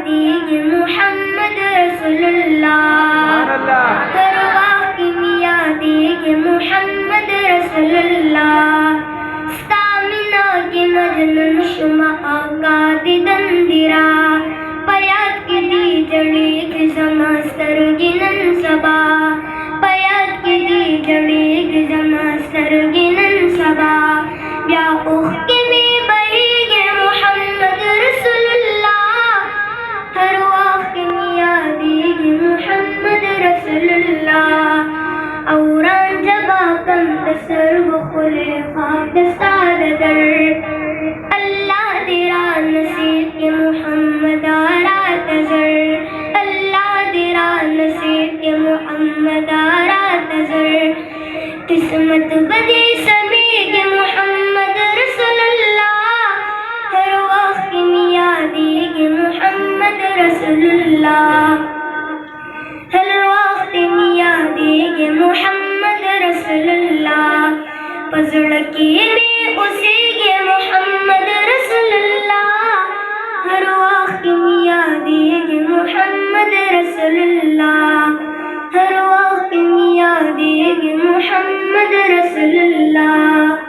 دیگے محمد رسول اللہ، ہر واقع میا دیگے محمد رسول اللہ، ستامنا کے مجنون شما آقا دی دندرا، پیاد کی دی جڑی کی زما سرگنن سبا، پیاد کی دی جڑی کی زما سرگنن سبا، بیا اوخ کے میں بہیگے محمد رسول اللہ، ہر واقع میا دیگے محمد رسول اللہ، اوران جبا کم دسر بخلے خاک دستاد در، اللہ دیرا نصیب کے محمد آرا تزر، اللہ دیرا نصیب کے محمد آرا تزر، قسمت بدی سبھی کے محمد رسول اللہ، ہر وقت میا دیگے محمد رسول اللہ، ہر وقت میا دیگے محمد رسول اللہ، پزڑکی میں اسی گے محمد رسول اللہ، ہر وقت میا دیگے محمد رسول اللہ، ہر وقت میا دیگے محمد رسول اللہ.